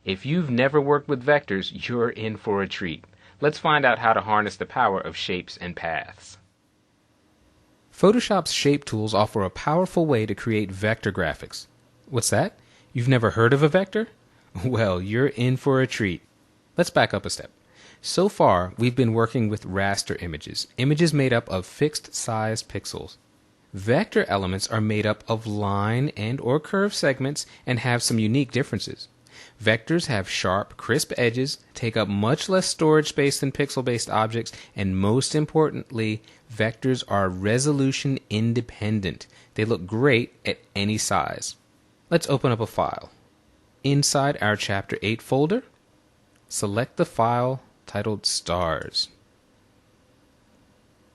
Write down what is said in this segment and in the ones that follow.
If you've never worked with vectors, you're in for a treat. Let's find out how to harness the power of shapes and paths. Photoshop's shape tools offer a powerful way to create vector graphics. What's that? You've never heard of a vector? Well, you're in for a treat. Let's back up a step. So far, we've been working with raster images, images made up of fixed-sized pixels. Vector elements are made up of line and or curve segments and have some unique differences. Vectors have sharp, crisp edges, take up much less storage space than pixel-based objects, and most importantly, vectors are resolution independent. They look great at any size. Let's open up a file. Inside our Chapter 8 folder, select the file titled Stars.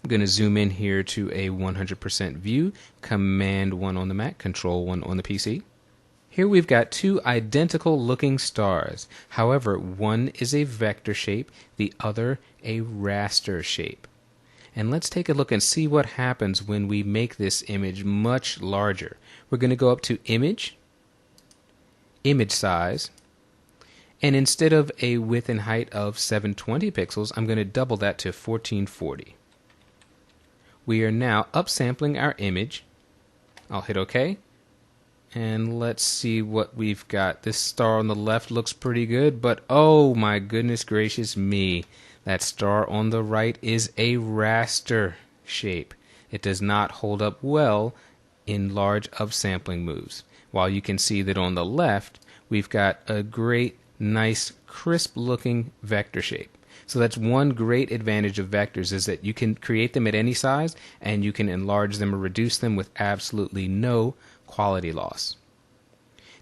I'm going to zoom in here to a 100% view, Command 1 on the Mac, Control 1 on the PC. Here we've got two identical looking stars. However, one is a vector shape, the other a raster shape. And let's take a look and see what happens when we make this image much larger. We're going to go up to Image, Image Size, and instead of a width and height of 720 pixels, I'm going to double that to 1440. We are now upsampling our image. I'll hit OK. And let's see what we've got. This star on the left looks pretty good, but oh my goodness gracious me. That star on the right is a raster shape. It does not hold up well in large upsampling moves. While you can see that on the left, we've got a great, nice, crisp looking vector shape. So that's one great advantage of vectors, is that you can create them at any size and you can enlarge them or reduce them with absolutely no quality loss.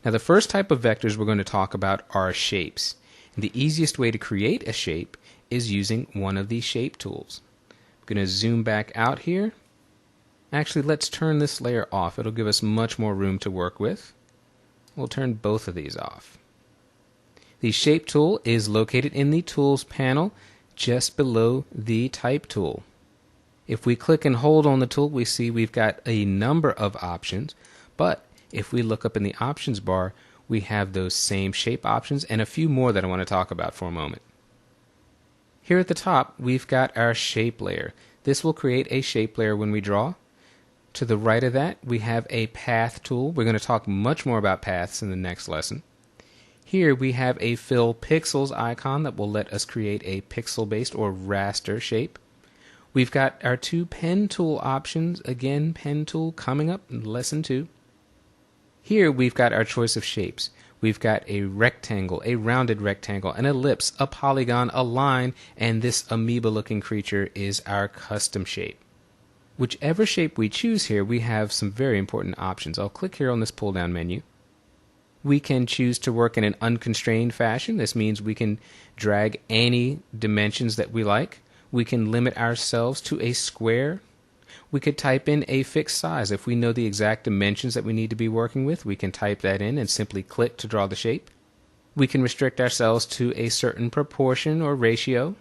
Now the first type of vectors we're going to talk about are shapes. And the easiest way to create a shape is using one of these shape tools. I'm going to zoom back out here. Actually, let's turn this layer off. It'll give us much more room to work with. We'll turn both of these off. The Shape tool is located in the Tools panel just below the Type tool. If we click and hold on the tool, we see we've got a number of options, but if we look up in the Options bar, we have those same shape options and a few more that I want to talk about for a moment. Here at the top, we've got our shape layer. This will create a shape layer when we draw. To the right of that, we have a Path tool. We're going to talk much more about paths in the next lesson. Here we have a Fill Pixels icon that will let us create a pixel-based or raster shape. We've got our two Pen tool options. Again, Pen tool coming up in Lesson 2. Here we've got our choice of shapes. We've got a rectangle, a rounded rectangle, an ellipse, a polygon, a line, and this amoeba-looking creature is our custom shape. Whichever shape we choose here, we have some very important options. I'll click here on this pull-down menu. We can choose to work in an unconstrained fashion. This means we can drag any dimensions that we like. We can limit ourselves to a square. We could type in a fixed size. If we know the exact dimensions that we need to be working with, we can type that in and simply click to draw the shape. We can restrict ourselves to a certain proportion or ratio.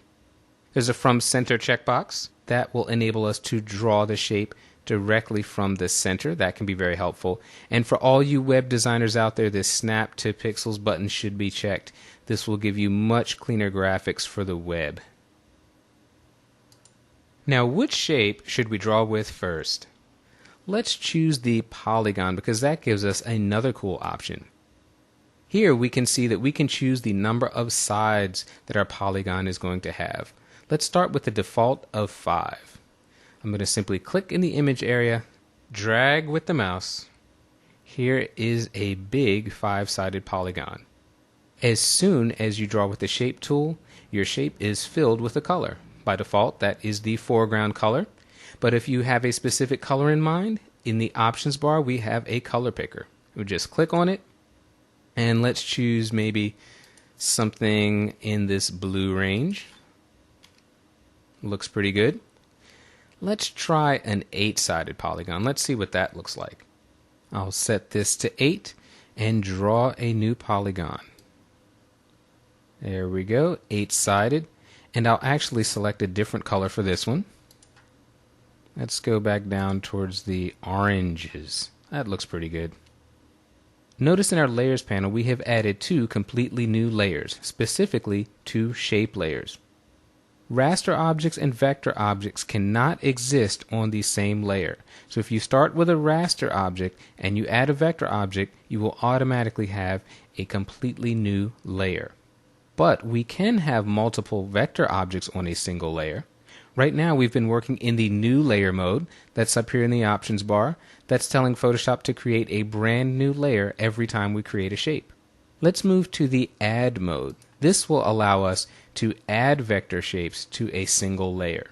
There's a From Center checkbox that will enable us to draw the shape directly from the center. That can be very helpful. And for all you web designers out there, this Snap to Pixels button should be checked. This will give you much cleaner graphics for the web. Now, which shape should we draw with first? Let's choose the polygon because that gives us another cool option. Here we can see that we can choose the number of sides that our polygon is going to have. Let's start with the default of 5. I'm going to simply click in the image area, drag with the mouse. Here is a big 5-sided polygon. As soon as you draw with the Shape tool, your shape is filled with a color. By default, that is the foreground color. But if you have a specific color in mind, in the Options bar, we have a color picker. We just click on it, and let's choose maybe something in this blue range. Looks pretty good. Let's try an 8-sided polygon. Let's see what that looks like. I'll set this to 8 and draw a new polygon. There we go, 8-sided. And I'll actually select a different color for this one. Let's go back down towards the oranges. That looks pretty good. Notice in our Layers panel we have added two completely new layers, specifically two shape layers. Raster objects and vector objects cannot exist on the same layer. So if you start with a raster object and you add a vector object, you will automatically have a completely new layer. But we can have multiple vector objects on a single layer. Right now we've been working in the new layer mode that's up here in the options bar. That's telling Photoshop to create a brand new layer every time we create a shape. Let's move to the add mode. This will allow us to add vector shapes to a single layer.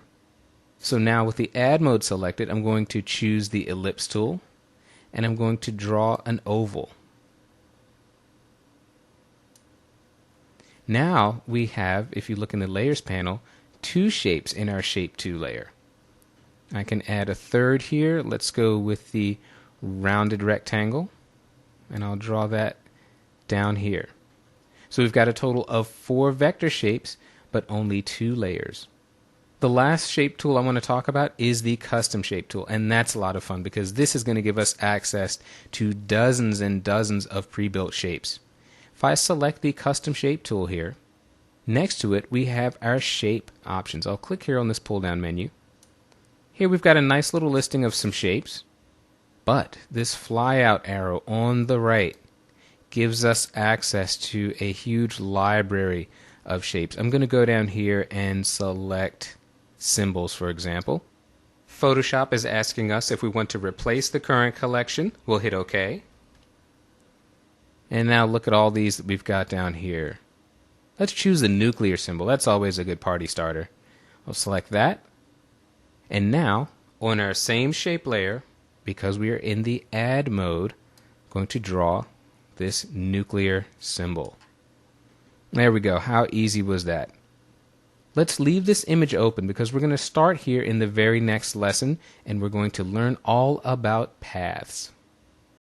So now with the add mode selected, I'm going to choose the ellipse tool and I'm going to draw an oval. Now we have, if you look in the layers panel, two shapes in our shape 2 layer. I can add a third here. Let's go with the rounded rectangle and I'll draw that down here. So we've got a total of 4 vector shapes, but only 2 layers. The last shape tool I want to talk about is the custom shape tool, and that's a lot of fun because this is going to give us access to dozens and dozens of pre-built shapes. If I select the custom shape tool here, next to it we have our shape options. I'll click here on this pull down menu. Here we've got a nice little listing of some shapes, but this flyout arrow on the right gives us access to a huge library of shapes. I'm going to go down here and select symbols, for example. Photoshop is asking us if we want to replace the current collection. We'll hit OK. And now look at all these that we've got down here. Let's choose the nuclear symbol. That's always a good party starter. I'll select that. And now, on our same shape layer, because we are in the add mode, I'm going to draw this nuclear symbol. There we go. How easy was that? Let's leave this image open because we're going to start here in the very next lesson and we're going to learn all about paths.